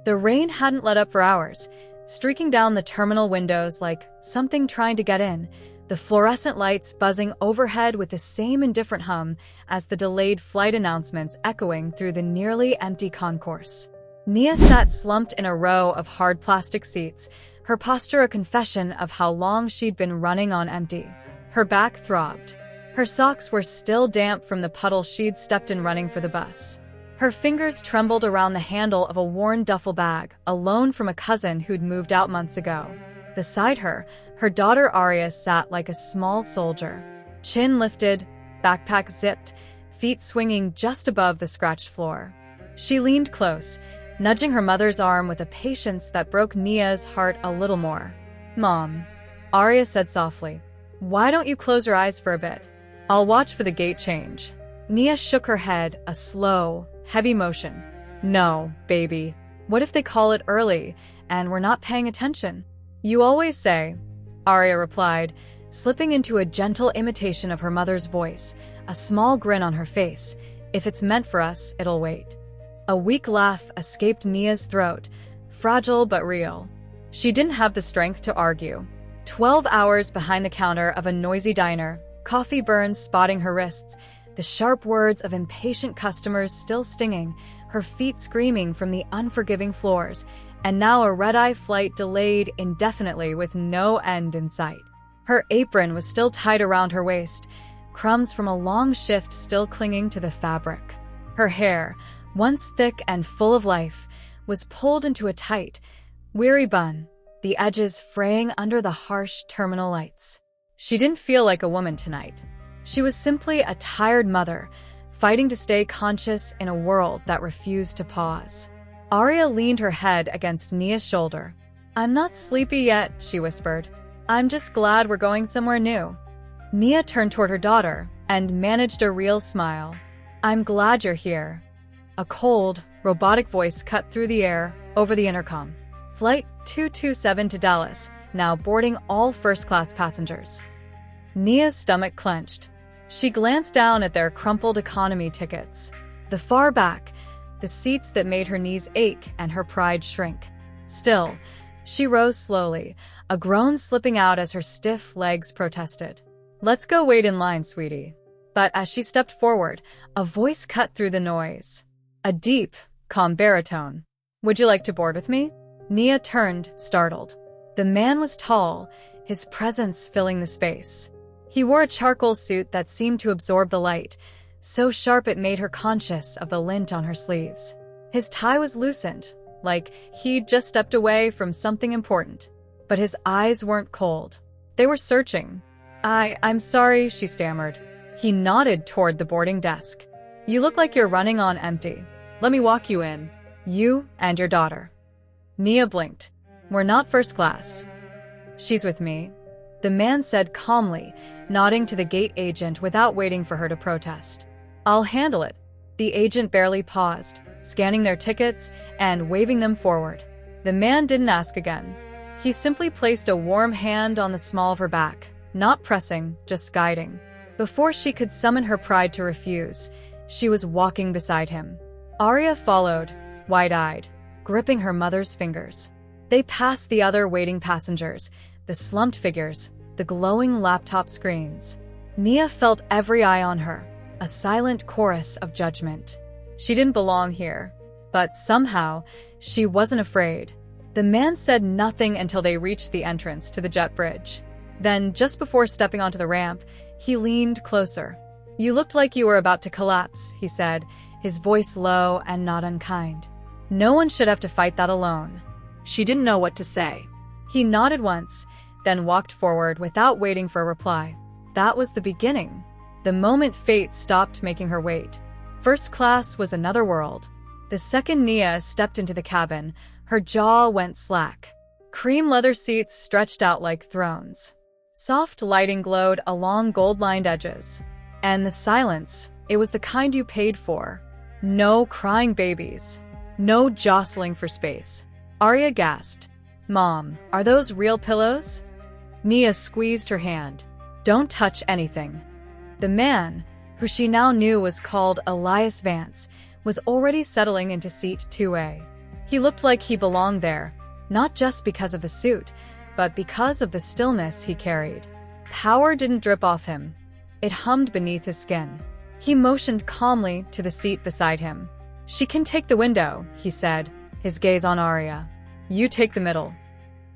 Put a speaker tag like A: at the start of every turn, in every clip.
A: The rain hadn't let up for hours, streaking down the terminal windows like something trying to get in, the fluorescent lights buzzing overhead with the same indifferent hum as the delayed flight announcements echoing through the nearly empty concourse. Nia sat slumped in a row of hard plastic seats, her posture a confession of how long she'd been running on empty. Her back throbbed. Her socks were still damp from the puddle she'd stepped in running for the bus. Her fingers trembled around the handle of a worn duffel bag, a loan from a cousin who'd moved out months ago. Beside her, her daughter Aria sat like a small soldier. Chin lifted, backpack zipped, feet swinging just above the scratched floor. She leaned close, nudging her mother's arm with a patience that broke Nia's heart a little more. "Mom," Aria said softly, "why don't you close your eyes for a bit? I'll watch for the gate change." Nia shook her head, a slow, heavy motion. "No, baby. What if they call it early, and we're not paying attention?" "You always say," Aria replied, slipping into a gentle imitation of her mother's voice, a small grin on her face. "If it's meant for us, it'll wait." A weak laugh escaped Nia's throat, fragile but real. She didn't have the strength to argue. 12 hours behind the counter of a noisy diner, coffee burns spotting her wrists, the sharp words of impatient customers still stinging, her feet screaming from the unforgiving floors, and now a red-eye flight delayed indefinitely with no end in sight. Her apron was still tied around her waist, crumbs from a long shift still clinging to the fabric. Her hair, once thick and full of life, was pulled into a tight, weary bun, the edges fraying under the harsh terminal lights. She didn't feel like a woman tonight. She was simply a tired mother, fighting to stay conscious in a world that refused to pause. Aria leaned her head against Nia's shoulder. "I'm not sleepy yet," she whispered. "I'm just glad we're going somewhere new." Nia turned toward her daughter and managed a real smile. "I'm glad you're here." A cold, robotic voice cut through the air over the intercom. "Flight 227 to Dallas, now boarding all first-class passengers." Nia's stomach clenched. She glanced down at their crumpled economy tickets. The far back, the seats that made her knees ache and her pride shrink. Still, she rose slowly, a groan slipping out as her stiff legs protested. "Let's go wait in line, sweetie." But as she stepped forward, a voice cut through the noise. A deep, calm baritone. "Would you like to board with me?" Nia turned, startled. The man was tall, his presence filling the space. He wore a charcoal suit that seemed to absorb the light, so sharp it made her conscious of the lint on her sleeves. His tie was loosened, like he'd just stepped away from something important. But his eyes weren't cold. They were searching. I'm sorry," she stammered. He nodded toward the boarding desk. "You look like you're running on empty. Let me walk you in. You and your daughter." Nia blinked. "We're not first class." "She's with me," the man said calmly, nodding to the gate agent without waiting for her to protest. "I'll handle it." The agent barely paused, scanning their tickets and waving them forward. The man didn't ask again. He simply placed a warm hand on the small of her back, not pressing, just guiding. Before she could summon her pride to refuse, she was walking beside him. Aria followed, wide-eyed, gripping her mother's fingers. They passed the other waiting passengers, the slumped figures, the glowing laptop screens. Nia felt every eye on her, a silent chorus of judgment. She didn't belong here, but somehow, she wasn't afraid. The man said nothing until they reached the entrance to the jet bridge. Then, just before stepping onto the ramp, he leaned closer. "You looked like you were about to collapse," he said, his voice low and not unkind. "No one should have to fight that alone." She didn't know what to say. He nodded once, then walked forward without waiting for a reply. That was the beginning. The moment fate stopped making her wait. First class was another world. The second Nia stepped into the cabin, her jaw went slack. Cream leather seats stretched out like thrones. Soft lighting glowed along gold-lined edges. And the silence, it was the kind you paid for. No crying babies. No jostling for space. Aria gasped. "Mom, are those real pillows?" Nia squeezed her hand. "Don't touch anything." The man, who she now knew was called Elias Vance, was already settling into seat 2A. He looked like he belonged there, not just because of the suit, but because of the stillness he carried. Power didn't drip off him. It hummed beneath his skin. He motioned calmly to the seat beside him. "She can take the window," he said, his gaze on Arya. "You take the middle."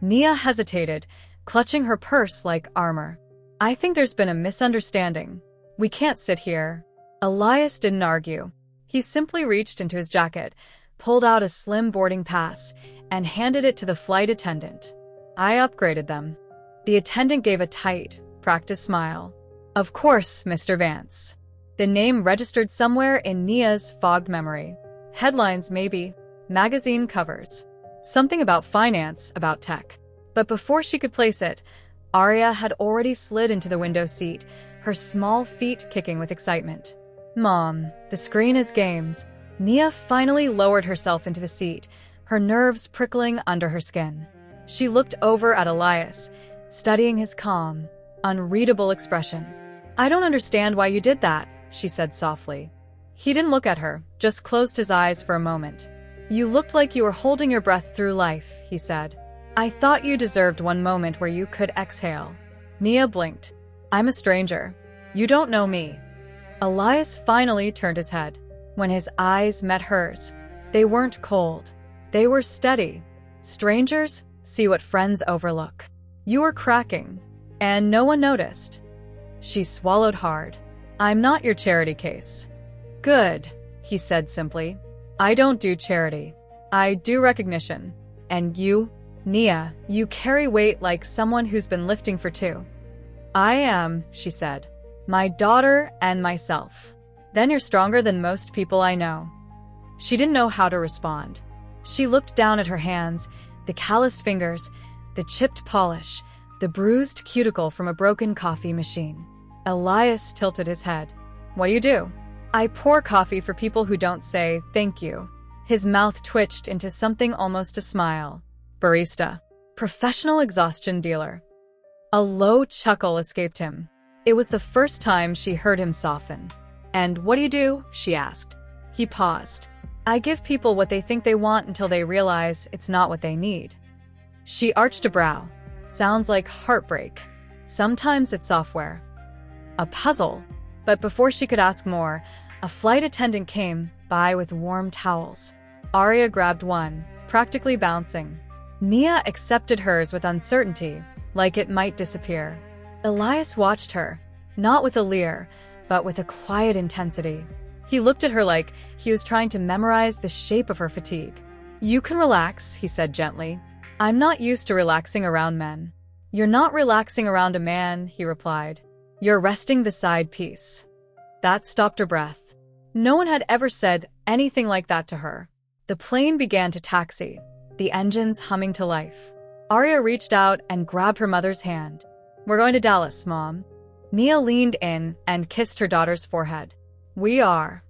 A: Nia hesitated, clutching her purse like armor. "I think there's been a misunderstanding. We can't sit here." Elias didn't argue. He simply reached into his jacket, pulled out a slim boarding pass, and handed it to the flight attendant. "I upgraded them." The attendant gave a tight, practiced smile. "Of course, Mr. Vance." The name registered somewhere in Nia's fogged memory. Headlines maybe, magazine covers. Something about finance, about tech. But before she could place it, Arya had already slid into the window seat, her small feet kicking with excitement. "Mom, the screen is games." Nia finally lowered herself into the seat, her nerves prickling under her skin. She looked over at Elias, studying his calm, unreadable expression. "I don't understand why you did that," she said softly. He didn't look at her, just closed his eyes for a moment. "You looked like you were holding your breath through life," he said. "I thought you deserved one moment where you could exhale." Nia blinked. "I'm a stranger. You don't know me." Elias finally turned his head. When his eyes met hers, they weren't cold. They were steady. Strangers see what friends overlook. "You were cracking, and no one noticed." She swallowed hard. "I'm not your charity case." "Good," he said simply. "I don't do charity. I do recognition. And you, Nia, you carry weight like someone who's been lifting for two." "I am," she said. "My daughter and myself." "Then you're stronger than most people I know." She didn't know how to respond. She looked down at her hands, the calloused fingers, the chipped polish, the bruised cuticle from a broken coffee machine. Elias tilted his head. "What do you do?" "I pour coffee for people who don't say thank you." His mouth twitched into something almost a smile. "Barista. Professional exhaustion dealer." A low chuckle escaped him. It was the first time she heard him soften. "And what do you do?" she asked. He paused. "I give people what they think they want until they realize it's not what they need." She arched a brow. "Sounds like heartbreak. Sometimes it's software." "A puzzle." But before she could ask more, a flight attendant came by with warm towels. Arya grabbed one, practically bouncing. Nia accepted hers with uncertainty, like it might disappear. Elias watched her, not with a leer, but with a quiet intensity. He looked at her like he was trying to memorize the shape of her fatigue. "You can relax," he said gently. "I'm not used to relaxing around men." "You're not relaxing around a man," he replied. "You're resting beside peace." That stopped her breath. No one had ever said anything like that to her. The plane began to taxi, the engines humming to life. Arya reached out and grabbed her mother's hand. "We're going to Dallas, Mom." Nia leaned in and kissed her daughter's forehead. "We are."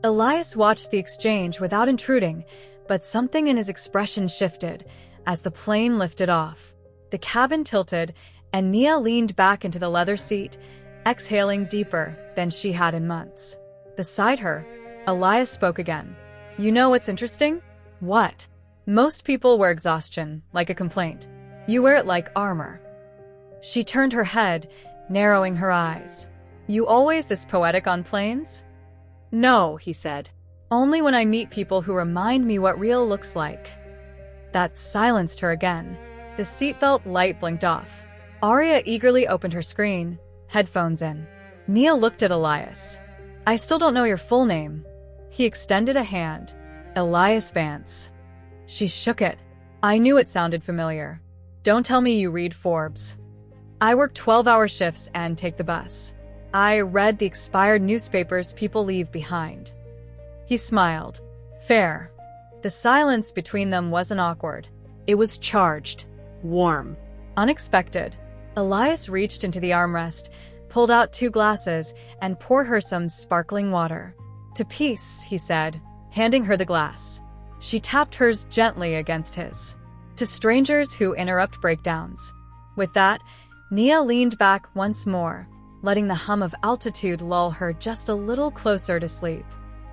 A: Elias watched the exchange without intruding, but something in his expression shifted as the plane lifted off. The cabin tilted, and Nia leaned back into the leather seat, exhaling deeper than she had in months. Beside her, Elias spoke again. "You know what's interesting?" "What?" "Most people wear exhaustion like a complaint. You wear it like armor." She turned her head, narrowing her eyes. "You always this poetic on planes?" "No," he said. "Only when I meet people who remind me what real looks like." That silenced her again. The seatbelt light blinked off. Arya eagerly opened her screen, headphones in. Nia looked at Elias. "I still don't know your full name." He extended a hand. "Elias Vance." She shook it. "I knew it sounded familiar." "Don't tell me you read Forbes." "I work 12-hour shifts and take the bus. I read the expired newspapers people leave behind." He smiled. "Fair." The silence between them wasn't awkward. It was charged, warm, unexpected. Elias reached into the armrest, pulled out 2 glasses, and poured her some sparkling water. "To peace," he said, handing her the glass. She tapped hers gently against his. "To strangers who interrupt breakdowns." With that, Nia leaned back once more, letting the hum of altitude lull her just a little closer to sleep.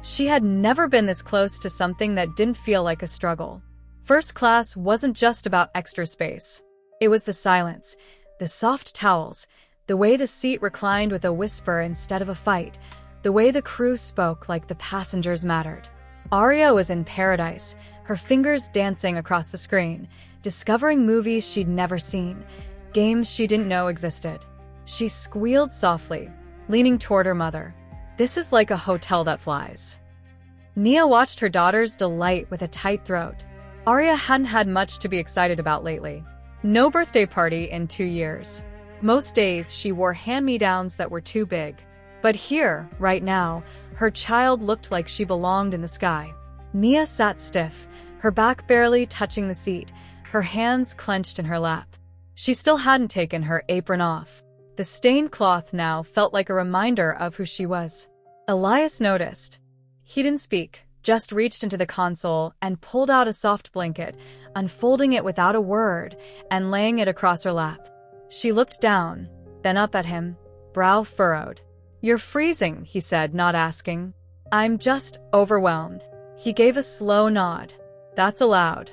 A: She had never been this close to something that didn't feel like a struggle. First class wasn't just about extra space. It was the silence, the soft towels, the way the seat reclined with a whisper instead of a fight, the way the crew spoke like the passengers mattered. Arya was in paradise, her fingers dancing across the screen, discovering movies she'd never seen, games she didn't know existed. She squealed softly, leaning toward her mother. "This is like a hotel that flies." Nia watched her daughter's delight with a tight throat. Arya hadn't had much to be excited about lately. No birthday party in 2 years. Most days she wore hand-me-downs that were too big. But here, right now, her child looked like she belonged in the sky. Nia sat stiff, her back barely touching the seat, her hands clenched in her lap. She still hadn't taken her apron off. The stained cloth now felt like a reminder of who she was. Elias noticed. He didn't speak, just reached into the console and pulled out a soft blanket, unfolding it without a word and laying it across her lap. She looked down, then up at him, brow furrowed. "You're freezing," he said, not asking. "I'm just overwhelmed." He gave a slow nod. "That's allowed.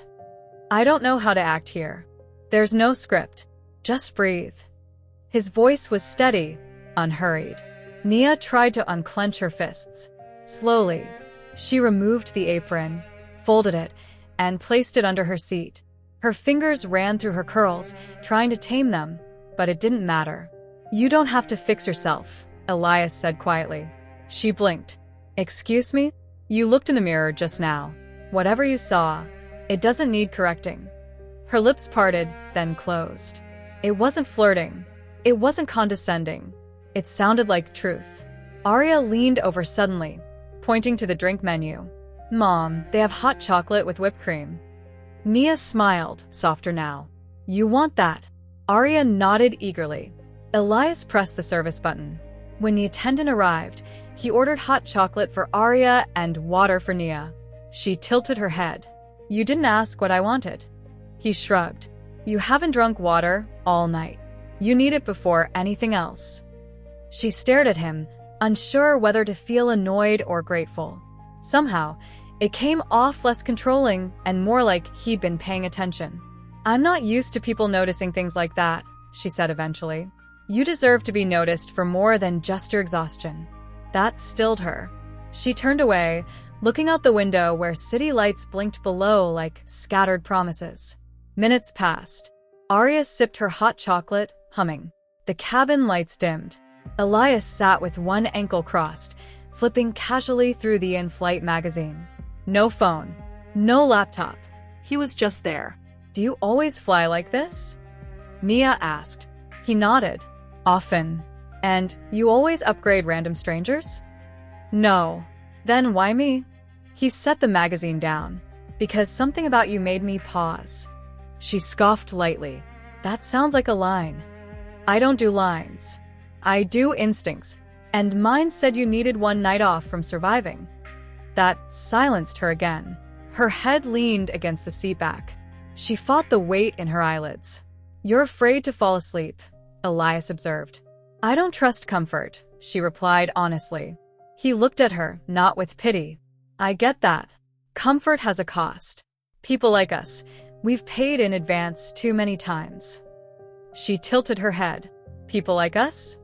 A: I don't know how to act here. There's no script. Just breathe." His voice was steady, unhurried. Nia tried to unclench her fists. Slowly, she removed the apron, folded it, and placed it under her seat. Her fingers ran through her curls, trying to tame them, but it didn't matter. "You don't have to fix yourself," Elias said quietly. She blinked. "Excuse me? You looked in the mirror just now. Whatever you saw, it doesn't need correcting." Her lips parted, then closed. It wasn't flirting. It wasn't condescending. It sounded like truth. Arya leaned over suddenly, pointing to the drink menu. "Mom, they have hot chocolate with whipped cream." Nia smiled, softer now. "You want that?" Arya nodded eagerly. Elias pressed the service button. When the attendant arrived, he ordered hot chocolate for Arya and water for Nia. She tilted her head. "You didn't ask what I wanted." He shrugged. "You haven't drunk water all night. You need it before anything else." She stared at him, unsure whether to feel annoyed or grateful. Somehow, it came off less controlling and more like he'd been paying attention. "I'm not used to people noticing things like that," she said eventually. "You deserve to be noticed for more than just your exhaustion." That stilled her. She turned away, looking out the window where city lights blinked below like scattered promises. Minutes passed. Arya sipped her hot chocolate, humming. The cabin lights dimmed. Elias sat with one ankle crossed, flipping casually through the in-flight magazine. No phone. No laptop. He was just there. "Do you always fly like this?" Nia asked. He nodded. "Often. And you always upgrade random strangers?" "No." "Then why me?" He set the magazine down. "Because something about you made me pause." She scoffed lightly. "That sounds like a line." "I don't do lines. I do instincts. And mine said you needed one night off from surviving." That silenced her again. Her head leaned against the seatback. She fought the weight in her eyelids. "You're afraid to fall asleep," Elias observed. "I don't trust comfort," she replied honestly. He looked at her, not with pity. "I get that. Comfort has a cost. People like us, we've paid in advance too many times." She tilted her head. "People like us?"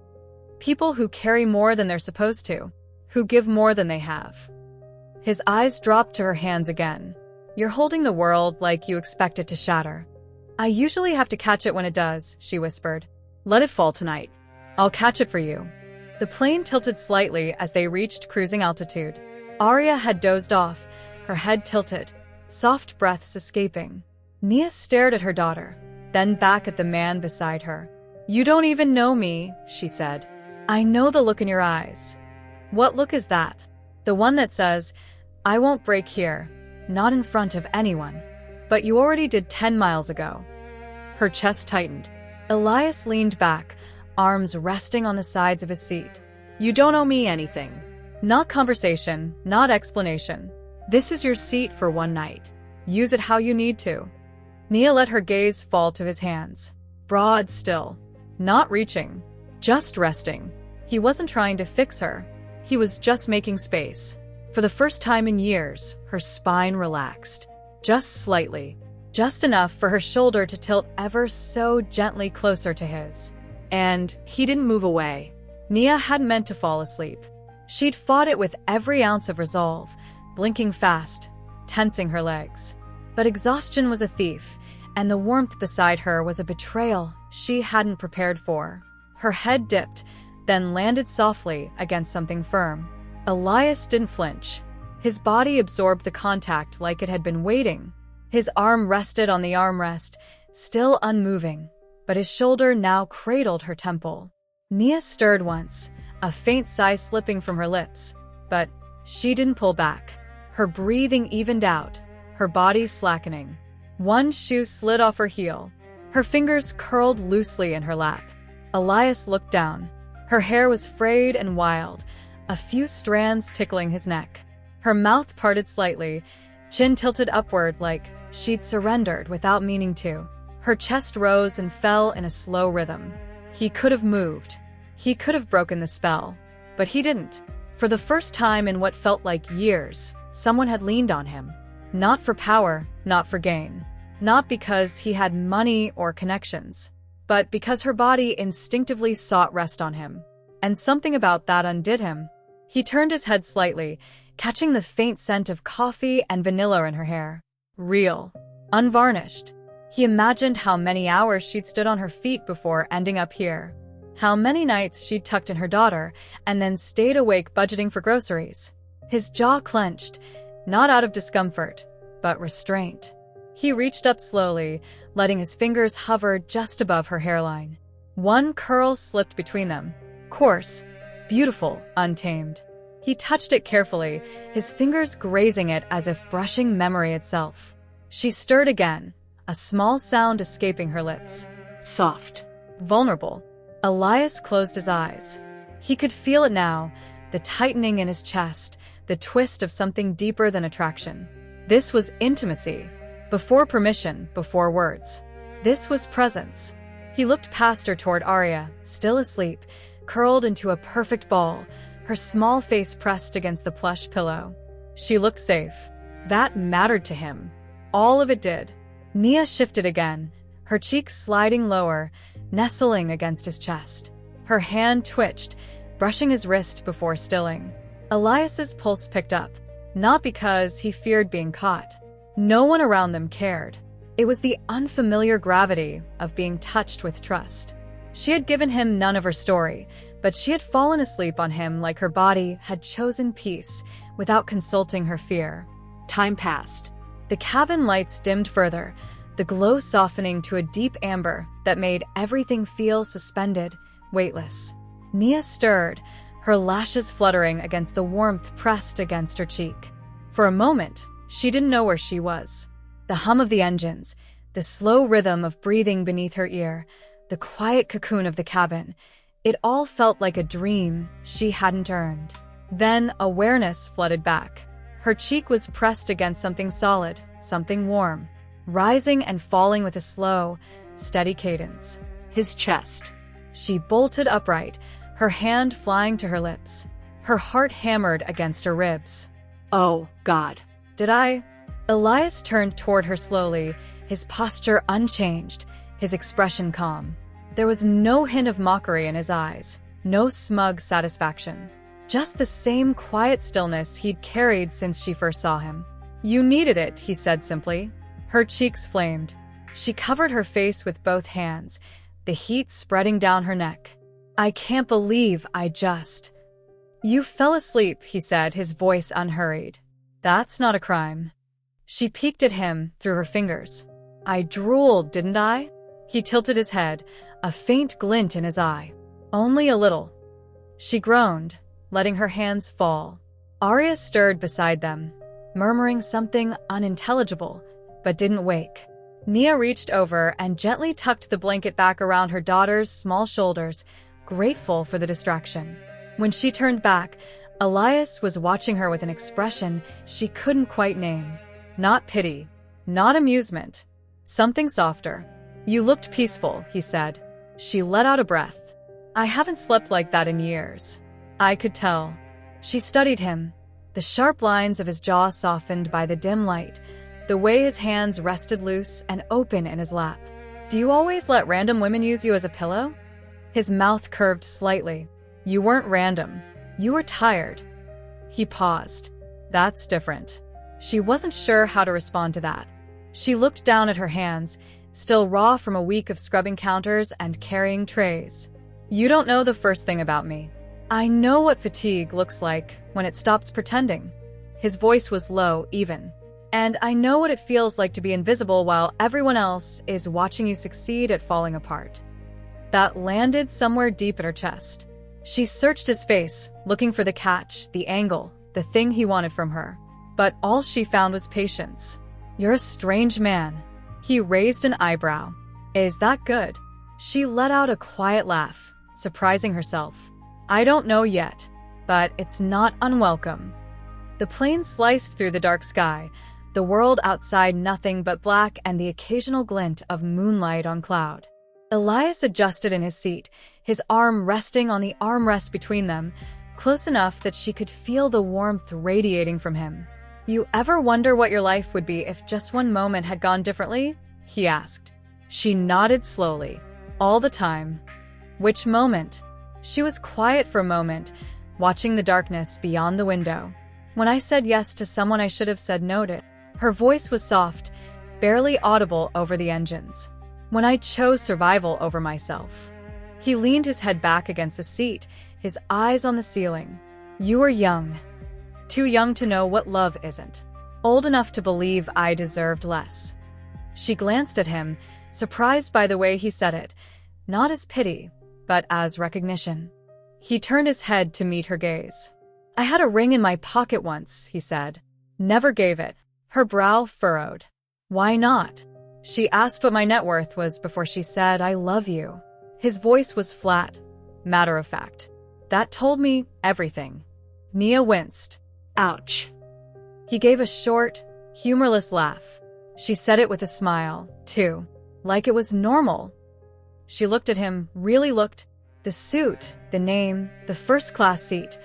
A: "People who carry more than they're supposed to, who give more than they have." His eyes dropped to her hands again. "You're holding the world like you expect it to shatter." "I usually have to catch it when it does," she whispered. "Let it fall tonight. I'll catch it for you." The plane tilted slightly as they reached cruising altitude. Arya had dozed off, her head tilted, soft breaths escaping. Nia stared at her daughter, then back at the man beside her. "You don't even know me," she said. "I know the look in your eyes." "What look is that?" "The one that says, I won't break here, not in front of anyone." "But you already did 10 miles ago." Her chest tightened. Elias leaned back, arms resting on the sides of his seat. "You don't owe me anything. Not conversation, not explanation. This is your seat for one night. Use it how you need to." Nia let her gaze fall to his hands. Broad still. Not reaching. Just resting. He wasn't trying to fix her. He was just making space. For the first time in years, her spine relaxed. Just slightly. Just enough for her shoulder to tilt ever so gently closer to his. And he didn't move away. Nia hadn't meant to fall asleep. She'd fought it with every ounce of resolve, blinking fast, tensing her legs. But exhaustion was a thief, and the warmth beside her was a betrayal she hadn't prepared for. Her head dipped, then landed softly against something firm. Elias didn't flinch. His body absorbed the contact like it had been waiting. His arm rested on the armrest, still unmoving, but his shoulder now cradled her temple. Nia stirred once, a faint sigh slipping from her lips, but she didn't pull back. Her breathing evened out, her body slackening. One shoe slid off her heel. Her fingers curled loosely in her lap. Elias looked down. Her hair was frayed and wild, a few strands tickling his neck. Her mouth parted slightly, chin tilted upward like she'd surrendered without meaning to. Her chest rose and fell in a slow rhythm. He could have moved. He could have broken the spell. But he didn't. For the first time in what felt like years, someone had leaned on him. Not for power, not for gain. Not because he had money or connections, but because her body instinctively sought rest on him. And something about that undid him. He turned his head slightly, catching the faint scent of coffee and vanilla in her hair. Real. Unvarnished. He imagined how many hours she'd stood on her feet before ending up here. How many nights she'd tucked in her daughter and then stayed awake budgeting for groceries. His jaw clenched, not out of discomfort, but restraint. He reached up slowly, letting his fingers hover just above her hairline. One curl slipped between them. Coarse, beautiful, untamed. He touched it carefully, his fingers grazing it as if brushing memory itself. She stirred again, a small sound escaping her lips. Soft. Vulnerable. Elias closed his eyes. He could feel it now, the tightening in his chest, the twist of something deeper than attraction. This was intimacy. Before permission, before words. This was presence. He looked past her toward Arya, still asleep, curled into a perfect ball, her small face pressed against the plush pillow. She looked safe. That mattered to him. All of it did. Nia shifted again, her cheeks sliding lower, nestling against his chest. Her hand twitched, brushing his wrist before stilling. Elias's pulse picked up, not because he feared being caught. No one around them cared. It was the unfamiliar gravity of being touched with trust. She had given him none of her story, but she had fallen asleep on him like her body had chosen peace without consulting her fear. Time passed. The cabin lights dimmed further, the glow softening to a deep amber that made everything feel suspended, weightless. Nia stirred, her lashes fluttering against the warmth pressed against her cheek. For a moment, she didn't know where she was. The hum of the engines, the slow rhythm of breathing beneath her ear, the quiet cocoon of the cabin, it all felt like a dream she hadn't earned. Then awareness flooded back. Her cheek was pressed against something solid, something warm, rising and falling with a slow, steady cadence. His chest. She bolted upright, her hand flying to her lips. Her heart hammered against her ribs. Oh, God. Did I? Elias turned toward her slowly, his posture unchanged, his expression calm. There was no hint of mockery in his eyes, no smug satisfaction. Just the same quiet stillness he'd carried since she first saw him. You needed it, he said simply. Her cheeks flamed. She covered her face with both hands, the heat spreading down her neck. I can't believe I just... You fell asleep, he said, his voice unhurried. That's not a crime. She peeked at him through her fingers. I drooled, didn't I? He tilted his head, a faint glint in his eye. Only a little. She groaned, letting her hands fall. Arya stirred beside them, murmuring something unintelligible, but didn't wake. Nia reached over and gently tucked the blanket back around her daughter's small shoulders, grateful for the distraction. When she turned back, Elias was watching her with an expression she couldn't quite name. Not pity, not amusement, something softer. You looked peaceful, he said. She let out a breath. I haven't slept like that in years. I could tell. She studied him, The sharp lines of his jaw softened by the dim light, the way his hands rested loose and open in his lap. "Do you always let random women use you as a pillow?" His mouth curved slightly. "You weren't random. You were tired." He paused. "That's different." She wasn't sure how to respond to that. She looked down at her hands, still raw from a week of scrubbing counters and carrying trays. "You don't know the first thing about me. I know what fatigue looks like when it stops pretending." His voice was low, even. "And I know what it feels like to be invisible while everyone else is watching you succeed at falling apart." That landed somewhere deep in her chest. She searched his face, looking for the catch, the angle, the thing he wanted from her. But all she found was patience. "You're a strange man." He raised an eyebrow. "Is that good?" She let out a quiet laugh, surprising herself. "I don't know yet, but it's not unwelcome." The plane sliced through the dark sky, the world outside nothing but black and the occasional glint of moonlight on cloud. Elias adjusted in his seat, his arm resting on the armrest between them, close enough that she could feel the warmth radiating from him. "You ever wonder what your life would be if just one moment had gone differently?" he asked. She nodded slowly. "All the time." "Which moment?" She was quiet for a moment, watching the darkness beyond the window. "When I said yes to someone I should have said no to." Her voice was soft, barely audible over the engines. "When I chose survival over myself." He leaned his head back against the seat, his eyes on the ceiling. "You were young. Too young to know what love isn't. Old enough to believe I deserved less." She glanced at him, surprised by the way he said it, not as pity, but as recognition. He turned his head to meet her gaze. "I had a ring in my pocket once," he said. "Never gave it." Her brow furrowed. "Why not?" She asked what my net worth was before she said, "I love you." His voice was flat, matter of fact. "That told me everything." Nia winced. "Ouch." He gave a short, humorless laugh. She said it with a smile, too, like it was normal. She looked at him, really looked. The suit, the name, the first-class seat,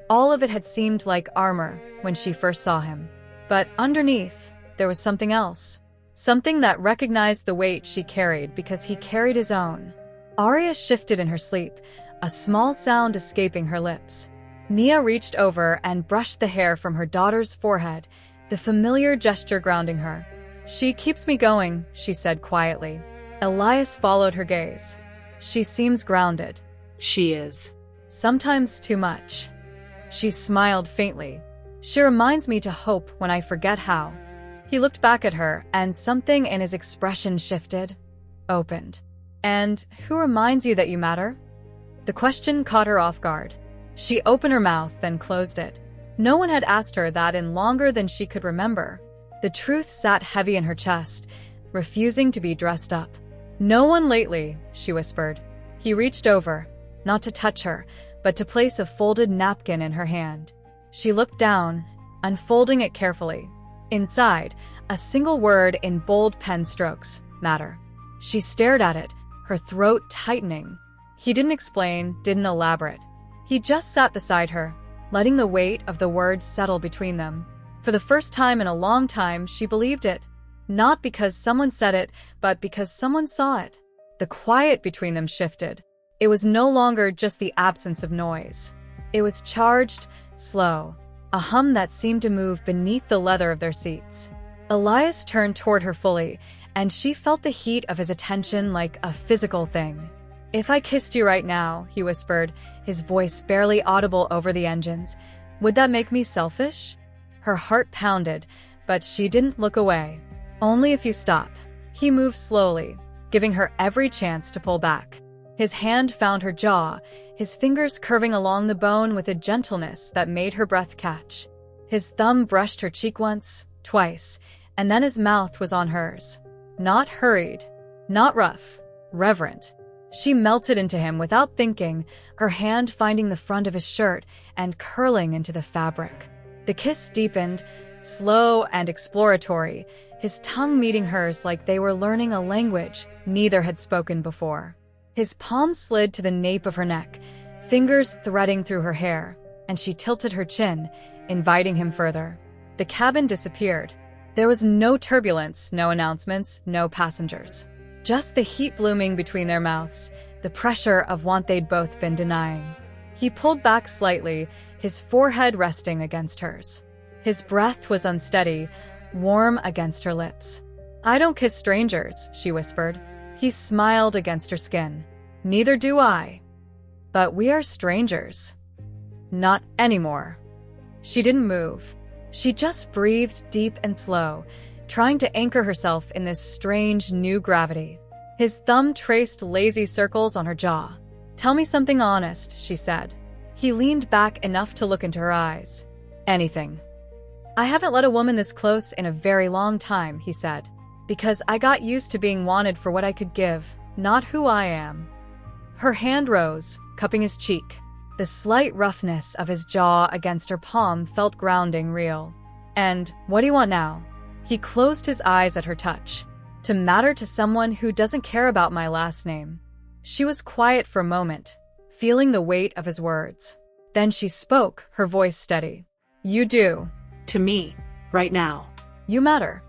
A: all of it had seemed like armor when she first saw him. But underneath, there was something else. Something that recognized the weight she carried because he carried his own. Arya shifted in her sleep, a small sound escaping her lips. Nia reached over and brushed the hair from her daughter's forehead, the familiar gesture grounding her. "She keeps me going," she said quietly. Elias followed her gaze. "She seems grounded." "She is. Sometimes too much." She smiled faintly. "She reminds me to hope when I forget how." He looked back at her, and something in his expression shifted, opened. "And who reminds you that you matter?" The question caught her off guard. She opened her mouth, then closed it. No one had asked her that in longer than she could remember. The truth sat heavy in her chest, refusing to be dressed up. "No one lately," she whispered. He reached over, not to touch her, but to place a folded napkin in her hand. She looked down, unfolding it carefully. Inside, a single word in bold pen strokes, "Matter." She stared at it, her throat tightening. He didn't explain, didn't elaborate. He just sat beside her, letting the weight of the words settle between them. For the first time in a long time, she believed it. Not because someone said it, but because someone saw it. The quiet between them shifted. It was no longer just the absence of noise. It was charged, slow, a hum that seemed to move beneath the leather of their seats. Elias turned toward her fully, and she felt the heat of his attention like a physical thing. "If I kissed you right now," he whispered, his voice barely audible over the engines, "would that make me selfish?" Her heart pounded, but she didn't look away. "Only if you stop." He moved slowly, giving her every chance to pull back. His hand found her jaw, his fingers curving along the bone with a gentleness that made her breath catch. His thumb brushed her cheek once, twice, and then his mouth was on hers. Not hurried, not rough, reverent. She melted into him without thinking, her hand finding the front of his shirt and curling into the fabric. The kiss deepened, slow and exploratory, his tongue meeting hers like they were learning a language neither had spoken before. His palm slid to the nape of her neck, fingers threading through her hair, and she tilted her chin, inviting him further. The cabin disappeared. There was no turbulence, no announcements, no passengers. Just the heat blooming between their mouths, the pressure of what they'd both been denying. He pulled back slightly, his forehead resting against hers. His breath was unsteady, warm against her lips. "I don't kiss strangers," she whispered. He smiled against her skin. "Neither do I. But we are strangers." "Not anymore." She didn't move. She just breathed deep and slow, trying to anchor herself in this strange new gravity. His thumb traced lazy circles on her jaw. "Tell me something honest," she said. He leaned back enough to look into her eyes. "Anything." "I haven't let a woman this close in a very long time," he said. "Because I got used to being wanted for what I could give, not who I am." Her hand rose, cupping his cheek. The slight roughness of his jaw against her palm felt grounding, real. "And what do you want now?" He closed his eyes at her touch. "To matter to someone who doesn't care about my last name." She was quiet for a moment, feeling the weight of his words. Then she spoke, her voice steady. "You do.
B: To me, right now.
A: You matter."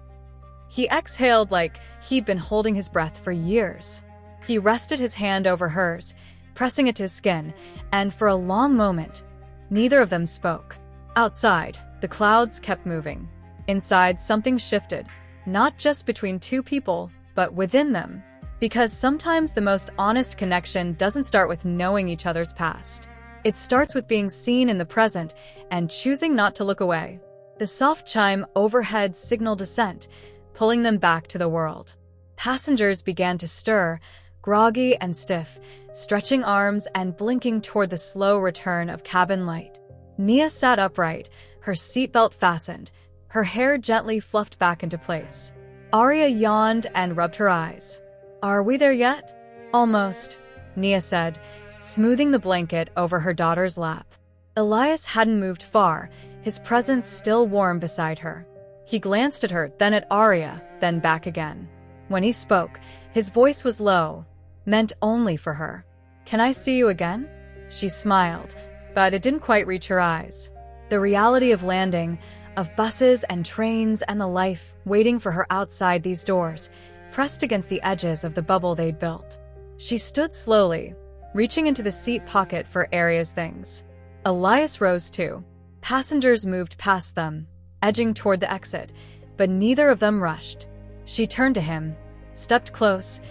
A: He exhaled like he'd been holding his breath for years. He rested his hand over hers, pressing it to his skin, and for a long moment, neither of them spoke. Outside, the clouds kept moving. Inside, something shifted, not just between two people, but within them. Because sometimes the most honest connection doesn't start with knowing each other's past. It starts with being seen in the present and choosing not to look away. The soft chime overhead signaled descent, pulling them back to the world. Passengers began to stir, groggy and stiff, stretching arms and blinking toward the slow return of cabin light. Nia sat upright, her seatbelt fastened, her hair gently fluffed back into place. Arya yawned and rubbed her eyes. "Are we there yet?" "Almost," Nia said, smoothing the blanket over her daughter's lap. Elias hadn't moved far, his presence still warm beside her. He glanced at her, then at Arya, then back again. When he spoke, his voice was low, meant only for her. "Can I see you again?" She smiled, but it didn't quite reach her eyes. The reality of landing, of buses and trains and the life waiting for her outside these doors, pressed against the edges of the bubble they'd built. She stood slowly, reaching into the seat pocket for Arya's things. Elias rose too. Passengers moved past them, edging toward the exit, but neither of them rushed. She turned to him, stepped close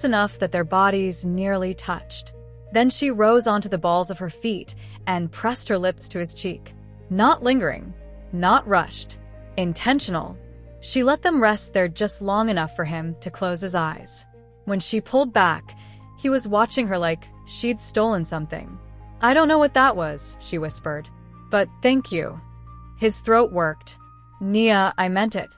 A: enough that their bodies nearly touched. Then she rose onto the balls of her feet and pressed her lips to his cheek. Not lingering, not rushed, intentional. She let them rest there just long enough for him to close his eyes. When she pulled back, he was watching her like she'd stolen something. "I don't know what that was," she whispered. "But thank you." His throat worked. "Nia, I meant it.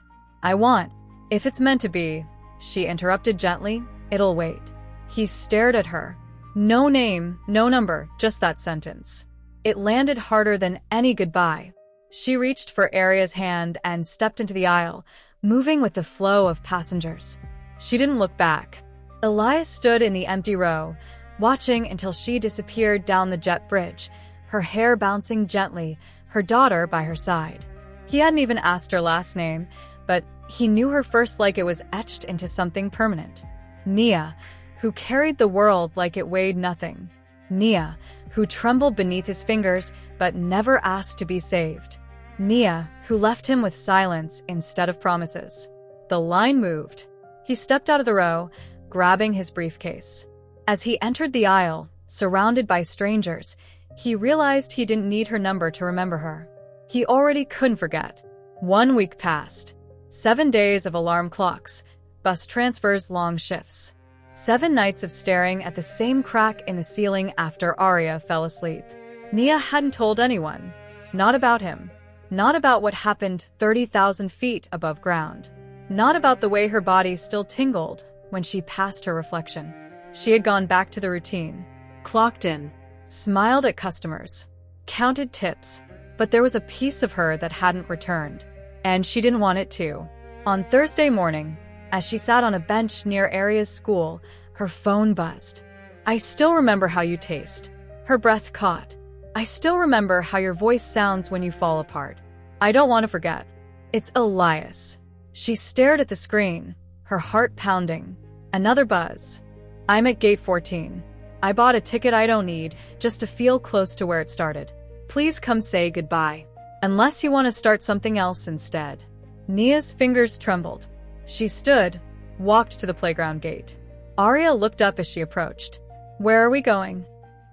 A: I want. If it's meant to be," she interrupted gently, "it'll wait." He stared at her. No name, no number, just that sentence. It landed harder than any goodbye. She reached for Arya's hand and stepped into the aisle, moving with the flow of passengers. She didn't look back. Elias stood in the empty row, watching until she disappeared down the jet bridge, her hair bouncing gently, her daughter by her side. He hadn't even asked her last name, but he knew her first like it was etched into something permanent. Nia, who carried the world like it weighed nothing. Nia, who trembled beneath his fingers but never asked to be saved. Nia, who left him with silence instead of promises. The line moved. He stepped out of the row, grabbing his briefcase. As he entered the aisle, surrounded by strangers, he realized he didn't need her number to remember her. He already couldn't forget. 1 week passed. 7 days of alarm clocks, bus transfers, long shifts. 7 nights of staring at the same crack in the ceiling after Arya fell asleep. Nia hadn't told anyone. Not about him. Not about what happened 30,000 feet above ground. Not about the way her body still tingled when she passed her reflection. She had gone back to the routine.
B: Clocked in.
A: Smiled at customers. Counted tips. But there was a piece of her that hadn't returned. And she didn't want it to. On Thursday morning, as she sat on a bench near Arya's school, her phone buzzed. "I still remember how you taste." Her breath caught. I still remember how your voice sounds when you fall apart. I don't want to forget. It's Elias. She stared at the screen, her heart pounding. Another buzz. I'm at gate 14. I bought a ticket I don't need, just to feel close to where it started. Please come say goodbye. Unless you want to start something else instead. Nia's fingers trembled. She stood, walked to the playground gate. Arya looked up as she approached. Where are we going?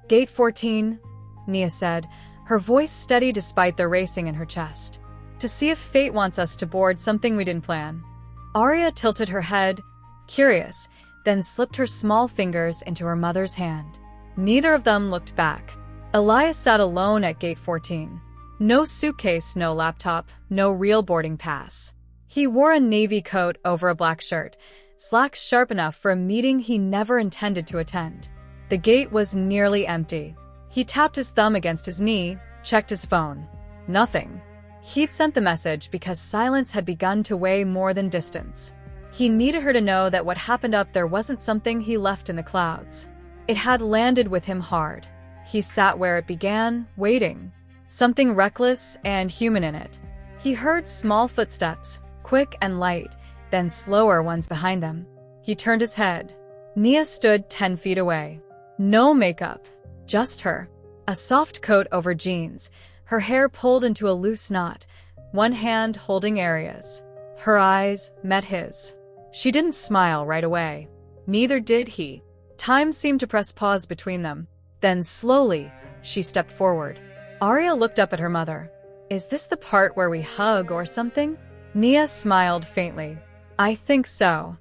A: Gate 14, Nia said, her voice steady despite the racing in her chest. To see if fate wants us to board something we didn't plan. Arya tilted her head, curious, then slipped her small fingers into her mother's hand. Neither of them looked back. Elias sat alone at gate 14. No suitcase, no laptop, no real boarding pass. He wore a navy coat over a black shirt, slacks sharp enough for a meeting he never intended to attend. The gate was nearly empty. He tapped his thumb against his knee, checked his phone. Nothing. He'd sent the message because silence had begun to weigh more than distance. He needed her to know that what happened up there wasn't something he left in the clouds. It had landed with him hard. He sat where it began, waiting. Something reckless and human in it. He heard small footsteps, quick and light, then slower ones behind them. He turned his head. Nia stood 10 feet away. No makeup, just her. A soft coat over jeans, her hair pulled into a loose knot, one hand holding Aria's. Her eyes met his. She didn't smile right away. Neither did he. Time seemed to press pause between them. Then slowly, she stepped forward. Arya looked up at her mother. Is this the part where we hug or something? Nia smiled faintly. I think so.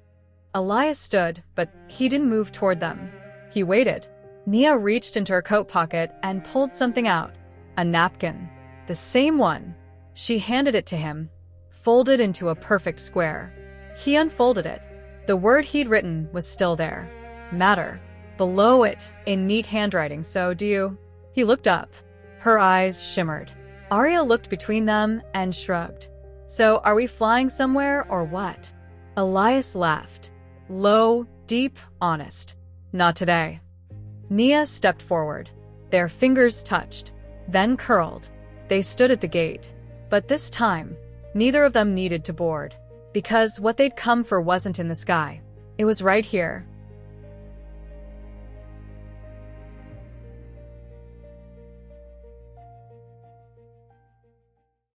A: Elias stood, but he didn't move toward them. He waited. Nia reached into her coat pocket and pulled something out. A napkin. The same one. She handed it to him, folded into a perfect square. He unfolded it. The word he'd written was still there. Matter. Below it, in neat handwriting, so do you? He looked up. Her eyes shimmered. Arya looked between them and shrugged. So, are we flying somewhere or what? Elias laughed. Low, deep, honest. Not today. Nia stepped forward. Their fingers touched, then curled. They stood at the gate. But this time, neither of them needed to board. Because what they'd come for wasn't in the sky. It was right here,